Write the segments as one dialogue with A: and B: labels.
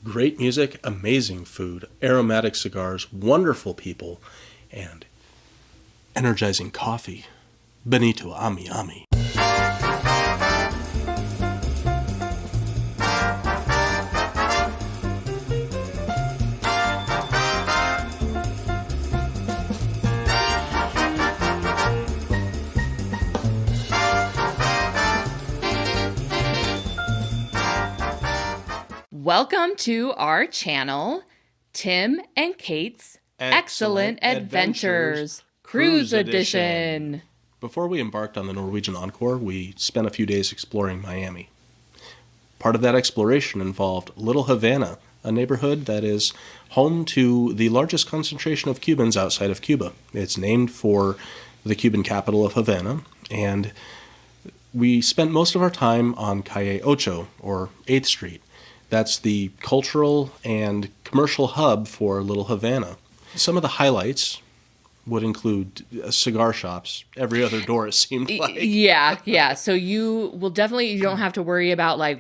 A: Great music, amazing food, aromatic cigars, wonderful people, and energizing coffee. Benito Ami Ami.
B: Welcome to our channel, Tim and Kate's Excellent Adventures Cruise Edition.
A: Before we embarked on the Norwegian Encore, we spent a few days exploring Miami. Part of that exploration involved Little Havana, a neighborhood that is home to the largest concentration of Cubans outside of Cuba. It's named for the Cuban capital of Havana, and we spent most of our time on Calle Ocho, or 8th Street. That's the cultural and commercial hub for Little Havana. Some of the highlights would include cigar shops. Every other door, it seemed like.
B: Yeah. So you don't have to worry about, like,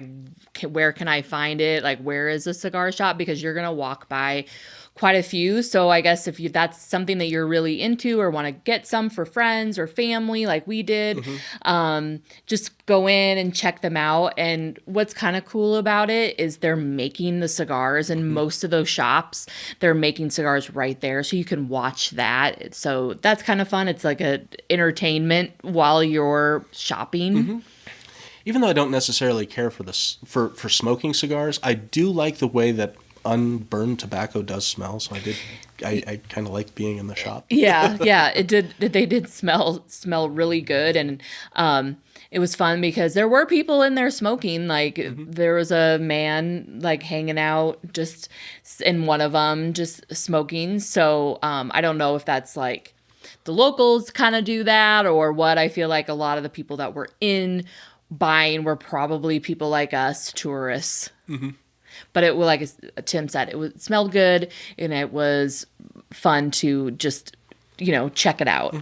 B: where can I find it? Like, where is a cigar shop? Because you're going to walk by quite a few. So I guess if that's something that you're really into or want to get some for friends or family like we did, just go in and check them out. And what's kind of cool about it is they're making the cigars, and most of those shops, they're making cigars right there. So you can watch that. So that's kind of fun. It's like a entertainment while you're shopping.
A: Even though I don't necessarily care for for smoking cigars, I do like the way that unburned tobacco does smell, so I kind of liked being in the shop.
B: Yeah, it did. They did smell really good, and it was fun because there were people in there smoking. Like there was a man like hanging out just in one of them, just smoking. So I don't know if that's like the locals kind of do that or what. I feel like a lot of the people that were in buying were probably people like us, tourists. But it was, like Tim said, it smelled good, and it was fun to just, check it out.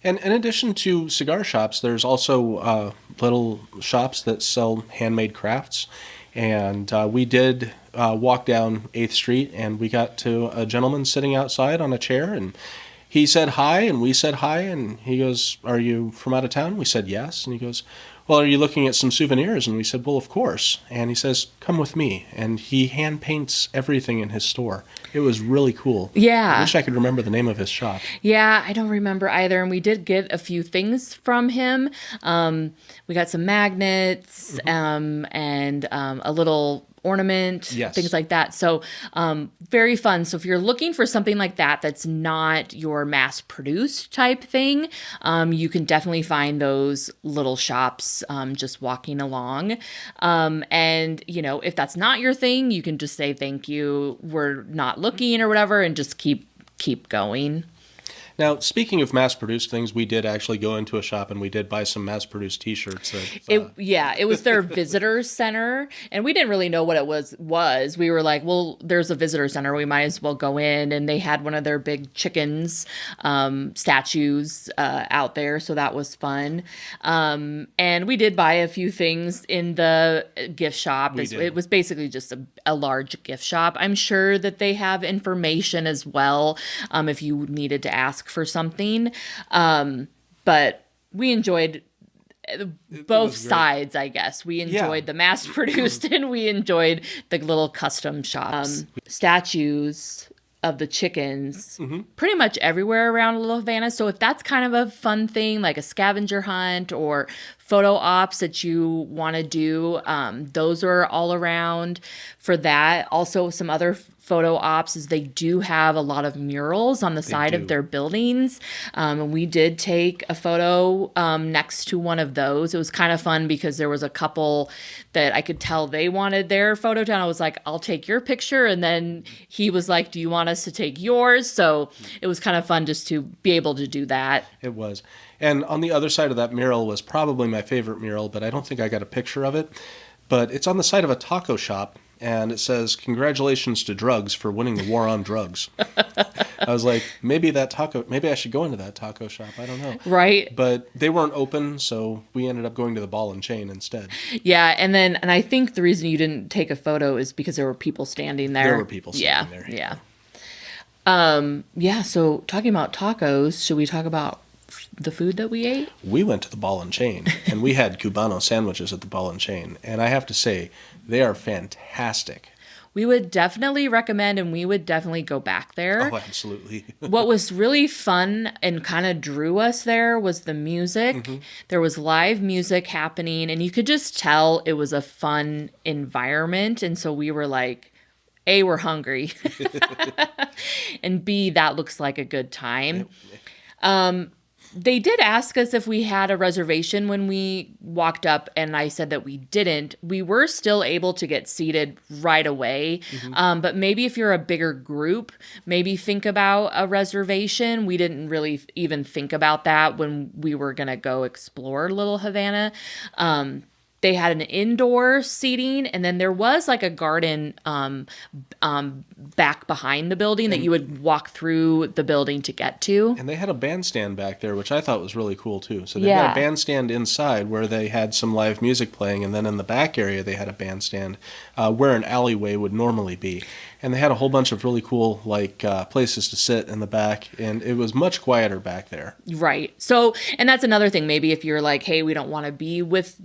A: And in addition to cigar shops, there's also little shops that sell handmade crafts. And we did walk down 8th Street, and we got to a gentleman sitting outside on a chair, and he said hi, and we said hi, and he goes, "Are you from out of town?" We said yes, and he goes, "Well, are you looking at some souvenirs?" And we said, "Well, of course." And he says, "Come with me." And he hand paints everything in his store. It was really cool.
B: Yeah.
A: I wish I could remember the name of his shop.
B: Yeah, I don't remember either. And we did get a few things from him. We got some magnets and a little ornament,
A: yes,
B: things like that. So very fun. So if you're looking for something like that that's not your mass-produced type thing, you can definitely find those little shops just walking along. And, if that's not your thing, you can just say thank you, we're not looking or whatever, and just keep going.
A: Now, speaking of mass-produced things, we did actually go into a shop and we did buy some mass-produced T-shirts.
B: It was their visitor center, and we didn't really know what it was. We were like, well, there's a visitor center, we might as well go in, and they had one of their big chickens statues out there, so that was fun. And we did buy a few things in the gift shop. It was basically just a large gift shop. I'm sure that they have information as well if you needed to ask for something, but we enjoyed both sides, I guess. We enjoyed the mass-produced and we enjoyed the little custom shops. Statues of the chickens pretty much everywhere around Little Havana. So if that's kind of a fun thing, like a scavenger hunt or photo ops that you want to do, those are all around for that. Also, some other photo ops is they do have a lot of murals on the side of their buildings. And we did take a photo next to one of those. It was kind of fun because there was a couple that I could tell they wanted their photo done. I was like, I'll take your picture. And then he was like, do you want us to take yours? So it was kind of fun just to be able to do that.
A: It was. And on the other side of that mural was probably my favorite mural, but I don't think I got a picture of it. But it's on the side of a taco shop, and it says, "Congratulations to drugs for winning the war on drugs." I was like, maybe I should go into that taco shop. I don't know.
B: Right.
A: But they weren't open, so we ended up going to the Ball and Chain instead.
B: Yeah, and I think the reason you didn't take a photo is because there were people standing there.
A: There were people standing there.
B: Yeah. Yeah, so talking about tacos, should we talk about the food that we ate?
A: We went to the Ball and Chain, and we had Cubano sandwiches at the Ball and Chain. And I have to say, they are fantastic.
B: We would definitely recommend, and we would definitely go back there.
A: Oh, absolutely.
B: What was really fun and kind of drew us there was the music. Mm-hmm. There was live music happening, and you could just tell it was a fun environment. And so we were like, A, we're hungry. And B, that looks like a good time. They did ask us if we had a reservation when we walked up, and I said that we didn't. We were still able to get seated right away, but maybe if you're a bigger group, maybe think about a reservation. We didn't really even think about that when we were going to go explore Little Havana. They had an indoor seating, and then there was like a garden back behind the building that you would walk through the building to get to.
A: And they had a bandstand back there, which I thought was really cool too. So they had a bandstand inside where they had some live music playing, and then in the back area they had a bandstand where an alleyway would normally be. And they had a whole bunch of really cool places to sit in the back, and it was much quieter back there.
B: Right. So, and that's another thing. Maybe if you're like, hey, we don't want to be with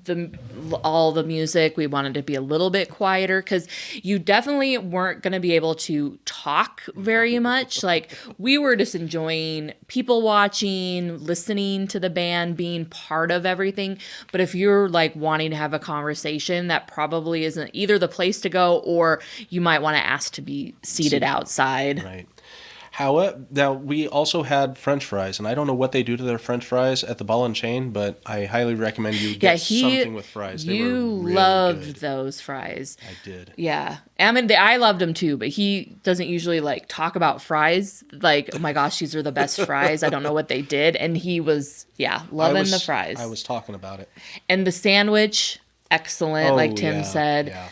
B: all the music, we wanted to be a little bit quieter, because you definitely weren't going to be able to talk very much. Like, we were just enjoying people watching, listening to the band, being part of everything. But if you're like wanting to have a conversation, that probably isn't either the place to go, or you might want to ask to be seated outside.
A: Right. Now, we also had French fries, and I don't know what they do to their French fries at the Ball and Chain, but I highly recommend you get something with fries. They were really
B: loved
A: good.
B: Those fries.
A: I did.
B: Yeah. I mean, I loved them too, but he doesn't usually like talk about fries. Like, oh my gosh, these are the best fries. I don't know what they did. And he was, loving the fries.
A: I was talking about it.
B: And the sandwich, excellent, like Tim said.
A: Yeah.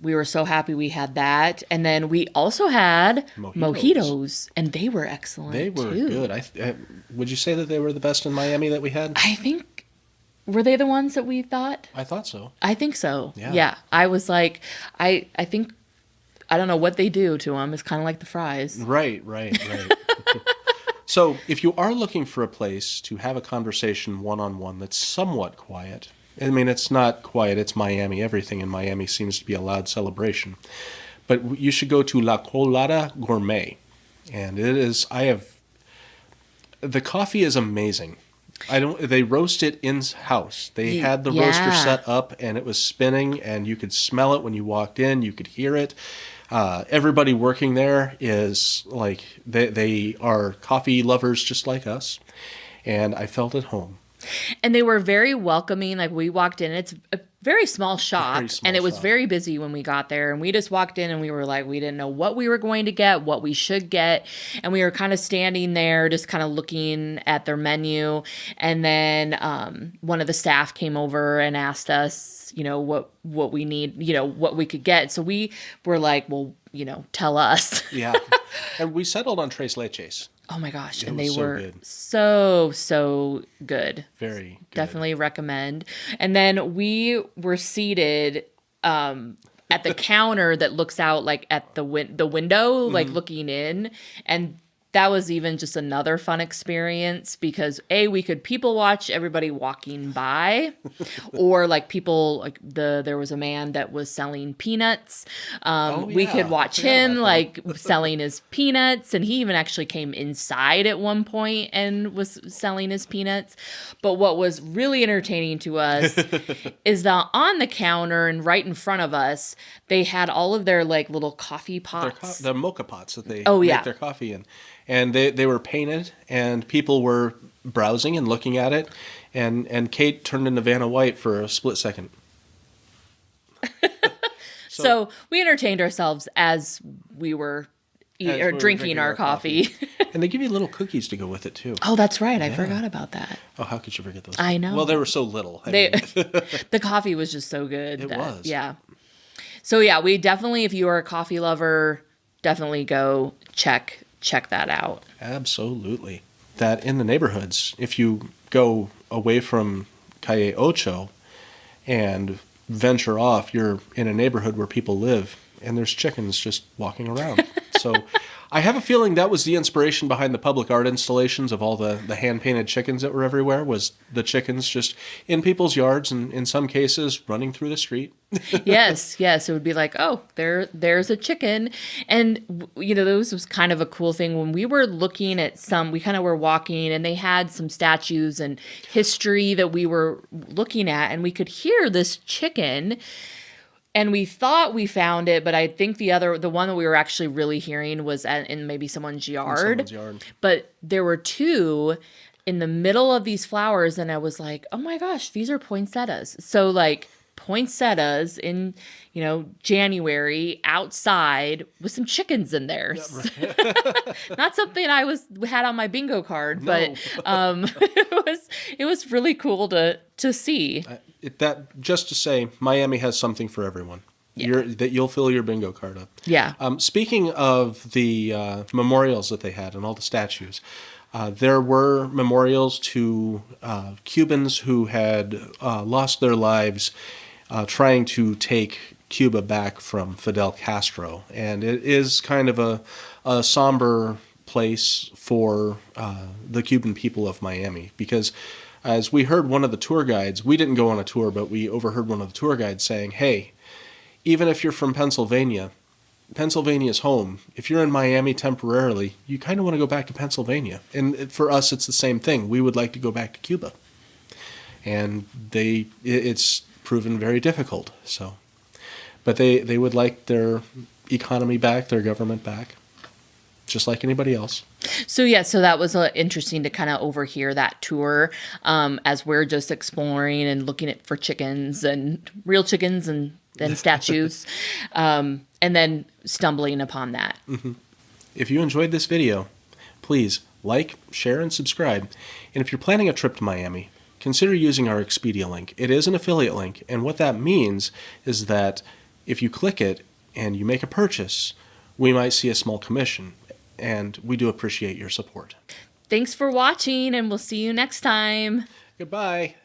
B: We were so happy we had that. And then we also had mojitos, and they were excellent.
A: They were
B: too.
A: good. Would you say that they were the best in Miami that we had?
B: I think, were they the ones that we thought?
A: I thought so.
B: I think so.
A: Yeah.
B: I was like, I think, I don't know what they do to them. It's kind of like the fries.
A: Right. So if you are looking for a place to have a conversation one-on-one that's somewhat quiet, I mean, it's not quiet, it's Miami. Everything in Miami seems to be a loud celebration. But you should go to La Colada Gourmet. And the coffee is amazing. They roast it in-house. They had the roaster set up, and it was spinning, and you could smell it when you walked in. You could hear it. Everybody working there is like, they are coffee lovers just like us. And I felt at home.
B: And they were very welcoming. Like, we walked in, it's a very small shop, and it was very busy when we got there. And we just walked in, and we were like, we didn't know what we were going to get, what we should get. And we were kind of standing there, just kind of looking at their menu. And then one of the staff came over and asked us, what we need, what we could get. So we were like, well, tell us.
A: Yeah. And we settled on Tres Leches.
B: Oh my gosh. And they were so good.
A: Very good.
B: Definitely recommend. And then we were seated at the counter that looks out like at the window, like looking in. And that was even just another fun experience because we could people watch everybody walking by, or like people like there was a man that was selling peanuts. We could watch him like selling his peanuts, and he even actually came inside at one point and was selling his peanuts. But what was really entertaining to us is that on the counter and right in front of us, they had all of their like little coffee pots,
A: their mocha pots that they make their coffee in. And they were painted, and people were browsing and looking at it. And Kate turned into Vanna White for a split second.
B: So we entertained ourselves as we were drinking our coffee.
A: And they give you little cookies to go with it, too.
B: Oh, that's right. I forgot about that.
A: Oh, how could you forget those?
B: I know.
A: Well, they were so little.
B: The coffee was just so good.
A: It was.
B: Yeah. So, yeah, we definitely, if you are a coffee lover, definitely go check check that out.
A: Absolutely. That in the neighborhoods, if you go away from Calle Ocho and venture off, you're in a neighborhood where people live, and there's chickens just walking around. So I have a feeling that was the inspiration behind the public art installations of all the hand-painted chickens that were everywhere, was the chickens just in people's yards and in some cases running through the street.
B: Yes. It would be like, oh, there's a chicken. And, those was kind of a cool thing. When we were looking at we kind of were walking, and they had some statues and history that we were looking at, and we could hear this chicken. And we thought we found it, but I think the one that we were actually really hearing was in maybe someone's yard. But there were two in the middle of these flowers, and I was like, oh my gosh, these are poinsettias. So like poinsettias in, January outside with some chickens in there. Yeah, right. Not something I had on my bingo card, but it was really cool to see.
A: That just to say, Miami has something for everyone. Yeah. That you'll fill your bingo card up.
B: Yeah.
A: Speaking of the memorials that they had and all the statues, there were memorials to Cubans who had lost their lives trying to take Cuba back from Fidel Castro. And it is kind of a somber place for the Cuban people of Miami, because as we heard one of the tour guides, we didn't go on a tour, but we overheard one of the tour guides saying, hey, even if you're from Pennsylvania, Pennsylvania's home. If you're in Miami temporarily, you kind of want to go back to Pennsylvania. And for us, it's the same thing. We would like to go back to Cuba. And it's proven very difficult. So, but they would like their economy back, their government back, just like anybody else.
B: So that was interesting to kind of overhear that tour as we're just exploring and looking for chickens and real chickens and statues, and then stumbling upon that.
A: Mm-hmm. If you enjoyed this video, please like, share, and subscribe. And if you're planning a trip to Miami, consider using our Expedia link. It is an affiliate link, and what that means is that if you click it and you make a purchase, we might see a small commission. And we do appreciate your support.
B: Thanks for watching, and we'll see you next time.
A: Goodbye.